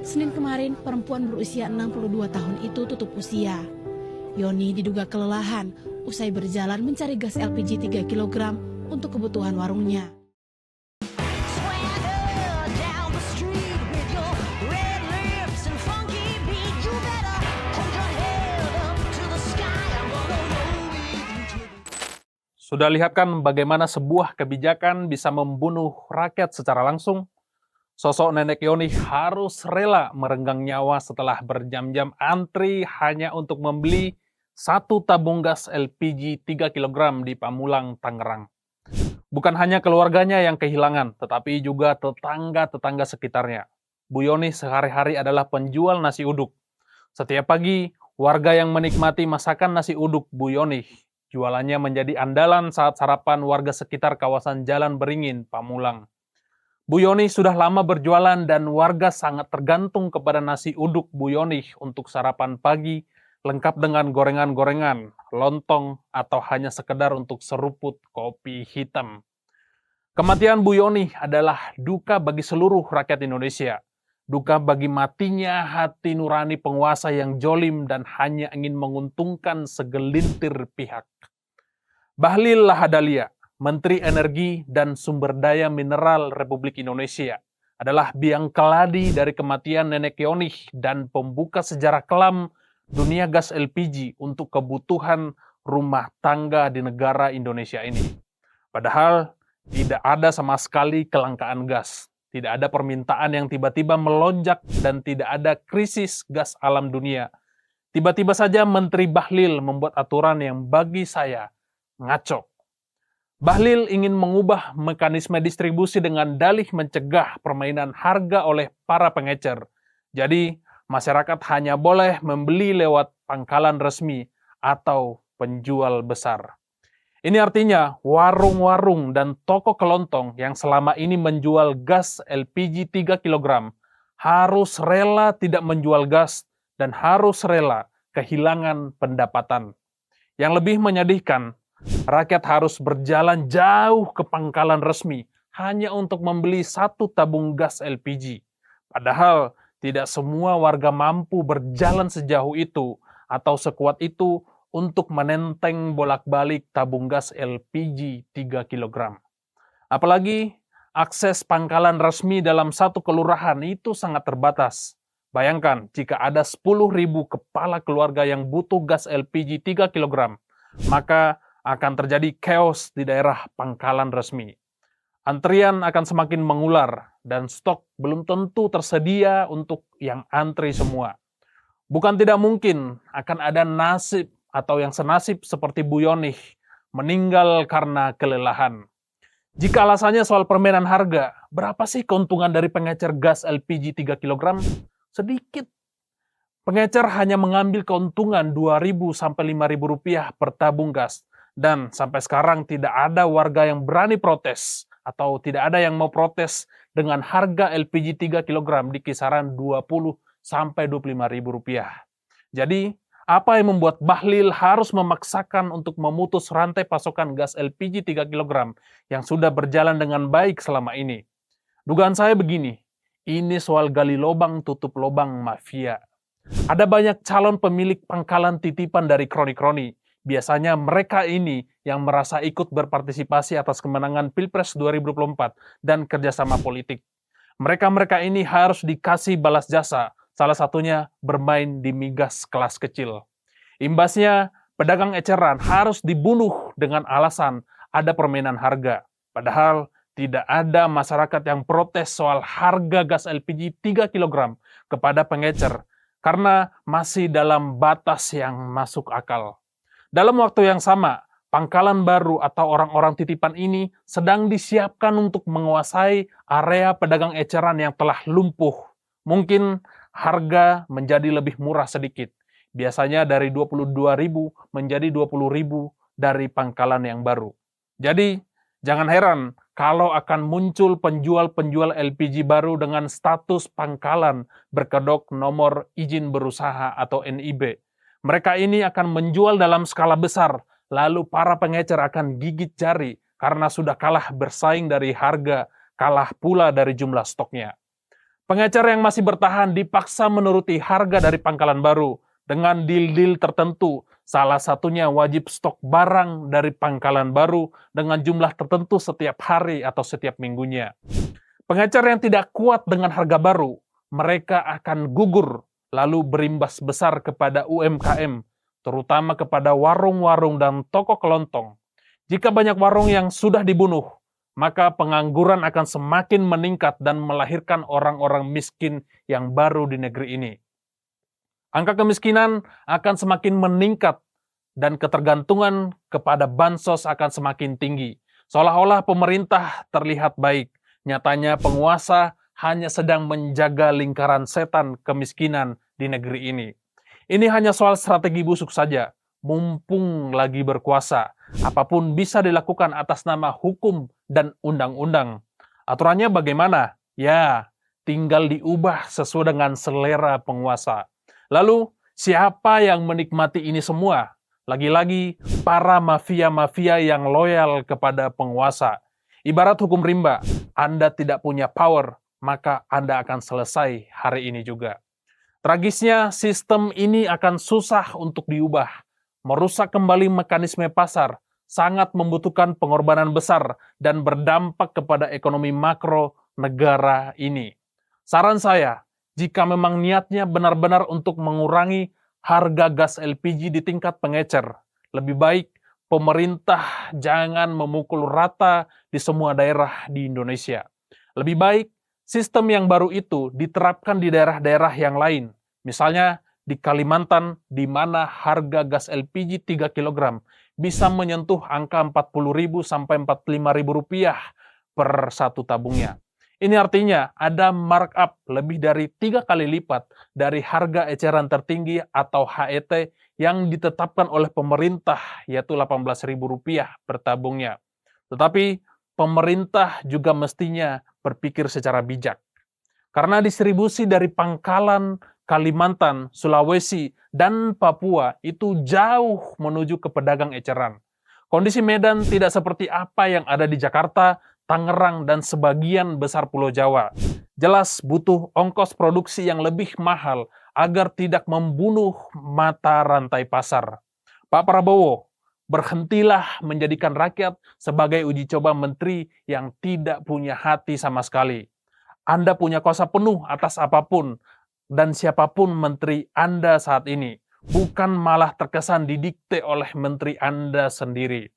Senin kemarin, perempuan berusia 62 tahun itu tutup usia. Yoni diduga kelelahan usai berjalan mencari gas LPG 3 kg untuk kebutuhan warungnya. Sudah lihatkan bagaimana sebuah kebijakan bisa membunuh rakyat secara langsung? Sosok nenek Yoni harus rela merenggang nyawa setelah berjam-jam antri hanya untuk membeli satu tabung gas LPG 3 kg di Pamulang, Tangerang. Bukan hanya keluarganya yang kehilangan, tetapi juga tetangga-tetangga sekitarnya. Bu Yoni sehari-hari adalah penjual nasi uduk. Setiap pagi, warga yang menikmati masakan nasi uduk Bu Yoni, jualannya menjadi andalan saat sarapan warga sekitar kawasan Jalan Beringin, Pamulang. Bu Yoni sudah lama berjualan dan warga sangat tergantung kepada nasi uduk Bu Yoni untuk sarapan pagi, lengkap dengan gorengan-gorengan, lontong, atau hanya sekedar untuk seruput kopi hitam. Kematian Bu Yoni adalah duka bagi seluruh rakyat Indonesia. Duka bagi matinya hati nurani penguasa yang jolim dan hanya ingin menguntungkan segelintir pihak. Bahlil Lahadalia, Menteri Energi dan Sumber Daya Mineral Republik Indonesia, adalah biang keladi dari kematian nenek Yoni dan pembuka sejarah kelam dunia gas LPG untuk kebutuhan rumah tangga di negara Indonesia ini. Padahal tidak ada sama sekali kelangkaan gas, tidak ada permintaan yang tiba-tiba melonjak dan tidak ada krisis gas alam dunia. Tiba-tiba saja Menteri Bahlil membuat aturan yang bagi saya ngaco. Bahlil ingin mengubah mekanisme distribusi dengan dalih mencegah permainan harga oleh para pengecer. Jadi, masyarakat hanya boleh membeli lewat pangkalan resmi atau penjual besar. Ini artinya warung-warung dan toko kelontong yang selama ini menjual gas LPG 3 kg harus rela tidak menjual gas dan harus rela kehilangan pendapatan. Yang lebih menyedihkan, rakyat harus berjalan jauh ke pangkalan resmi hanya untuk membeli satu tabung gas LPG. Padahal tidak semua warga mampu berjalan sejauh itu atau sekuat itu untuk menenteng bolak-balik tabung gas LPG 3 kg. Apalagi akses pangkalan resmi dalam satu kelurahan itu sangat terbatas. Bayangkan jika ada 10.000 kepala keluarga yang butuh gas LPG 3 kg, maka akan terjadi chaos di daerah pangkalan resmi. Antrian akan semakin mengular dan stok belum tentu tersedia untuk yang antri semua. Bukan tidak mungkin akan ada nasib atau yang senasib seperti Bu Yoni meninggal karena kelelahan. Jika alasannya soal permainan harga, berapa sih keuntungan dari pengecer gas LPG 3 kg? Sedikit. Pengecer hanya mengambil keuntungan Rp2.000 sampai Rp5.000 per tabung gas. Dan sampai sekarang tidak ada warga yang berani protes atau tidak ada yang mau protes dengan harga LPG 3 kg di kisaran Rp20 sampai Rp25.000. Jadi, apa yang membuat Bahlil harus memaksakan untuk memutus rantai pasokan gas LPG 3 kg yang sudah berjalan dengan baik selama ini? Dugaan saya begini, ini soal gali lobang tutup lobang mafia. Ada banyak calon pemilik pangkalan titipan dari kroni-kroni. Biasanya mereka ini yang merasa ikut berpartisipasi atas kemenangan Pilpres 2024 dan kerjasama politik. Mereka-mereka ini harus dikasih balas jasa, salah satunya bermain di migas kelas kecil. Imbasnya, pedagang eceran harus dibunuh dengan alasan ada permainan harga. Padahal tidak ada masyarakat yang protes soal harga gas LPG 3 kg kepada pengecer karena masih dalam batas yang masuk akal. Dalam waktu yang sama, pangkalan baru atau orang-orang titipan ini sedang disiapkan untuk menguasai area pedagang eceran yang telah lumpuh. Mungkin harga menjadi lebih murah sedikit. Biasanya dari Rp22.000 menjadi Rp20.000 dari pangkalan yang baru. Jadi, jangan heran kalau akan muncul penjual-penjual LPG baru dengan status pangkalan berkedok nomor izin berusaha atau NIB. Mereka ini akan menjual dalam skala besar, lalu para pengecer akan gigit jari karena sudah kalah bersaing dari harga, kalah pula dari jumlah stoknya. Pengecer yang masih bertahan dipaksa menuruti harga dari pangkalan baru dengan deal-deal tertentu. Salah satunya wajib stok barang dari pangkalan baru dengan jumlah tertentu setiap hari atau setiap minggunya. Pengecer yang tidak kuat dengan harga baru, mereka akan gugur lalu berimbas besar kepada UMKM, terutama kepada warung-warung dan toko kelontong. Jika banyak warung yang sudah dibunuh, maka pengangguran akan semakin meningkat dan melahirkan orang-orang miskin yang baru di negeri ini. Angka kemiskinan akan semakin meningkat dan ketergantungan kepada bansos akan semakin tinggi. Seolah-olah pemerintah terlihat baik, nyatanya penguasa hanya sedang menjaga lingkaran setan kemiskinan di negeri ini. Ini hanya soal strategi busuk saja, mumpung lagi berkuasa. Apapun bisa dilakukan atas nama hukum dan undang-undang. Aturannya bagaimana? Ya, tinggal diubah sesuai dengan selera penguasa. Lalu, siapa yang menikmati ini semua? Lagi-lagi, para mafia-mafia yang loyal kepada penguasa. Ibarat hukum rimba, Anda tidak punya power, maka Anda akan selesai hari ini juga. Tragisnya, sistem ini akan susah untuk diubah. Merusak kembali mekanisme pasar, sangat membutuhkan pengorbanan besar dan berdampak kepada ekonomi makro negara ini. Saran saya, jika memang niatnya benar-benar untuk mengurangi harga gas LPG di tingkat pengecer, lebih baik pemerintah jangan memukul rata di semua daerah di Indonesia. Lebih baik sistem yang baru itu diterapkan di daerah-daerah yang lain. Misalnya di Kalimantan, di mana harga gas LPG 3 kg bisa menyentuh angka Rp40.000 sampai Rp45.000 per satu tabungnya. Ini artinya ada markup lebih dari 3 kali lipat dari harga eceran tertinggi atau HET yang ditetapkan oleh pemerintah, yaitu Rp18.000 per tabungnya. Tetapi pemerintah juga mestinya berpikir secara bijak. Karena distribusi dari pangkalan Kalimantan, Sulawesi, dan Papua itu jauh menuju ke pedagang eceran. Kondisi Medan tidak seperti apa yang ada di Jakarta, Tangerang, dan sebagian besar Pulau Jawa. Jelas butuh ongkos produksi yang lebih mahal agar tidak membunuh mata rantai pasar. Pak Prabowo, berhentilah menjadikan rakyat sebagai uji coba menteri yang tidak punya hati sama sekali. Anda punya kuasa penuh atas apapun dan siapapun menteri Anda saat ini, bukan malah terkesan didikte oleh menteri Anda sendiri.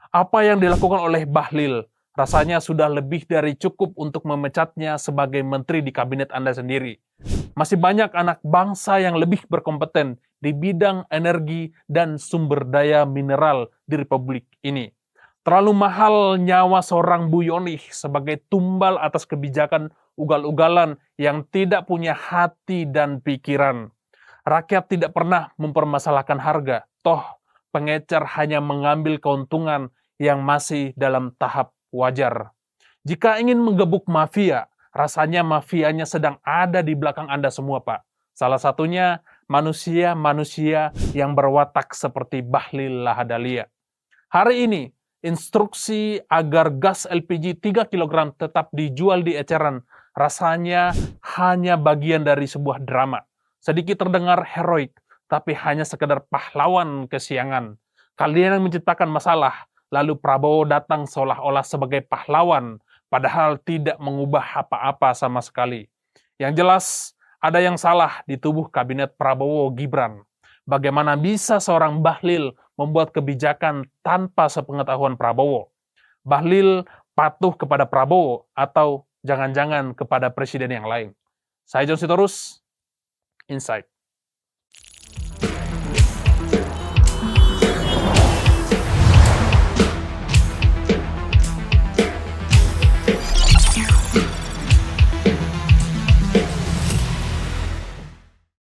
Apa yang dilakukan oleh Bahlil rasanya sudah lebih dari cukup untuk memecatnya sebagai menteri di kabinet Anda sendiri. Masih banyak anak bangsa yang lebih berkompeten di bidang energi dan sumber daya mineral di Republik ini. Terlalu mahal nyawa seorang Bu Yoni sebagai tumbal atas kebijakan ugal-ugalan yang tidak punya hati dan pikiran. Rakyat tidak pernah mempermasalahkan harga, toh pengecer hanya mengambil keuntungan yang masih dalam tahap wajar. Jika ingin menggebuk mafia, rasanya mafianya sedang ada di belakang Anda semua, Pak. Salah satunya manusia-manusia yang berwatak seperti Bahlil Lahadalia. Hari ini, instruksi agar gas LPG 3 kg tetap dijual di eceran rasanya hanya bagian dari sebuah drama. Sedikit terdengar heroik, tapi hanya sekedar pahlawan kesiangan. Kalian yang menciptakan masalah, lalu Prabowo datang seolah-olah sebagai pahlawan, padahal tidak mengubah apa-apa sama sekali. Yang jelas, ada yang salah di tubuh kabinet Prabowo Gibran. Bagaimana bisa seorang Bahlil membuat kebijakan tanpa sepengetahuan Prabowo? Bahlil patuh kepada Prabowo atau jangan-jangan kepada presiden yang lain? Saya John Sitorus, Insight.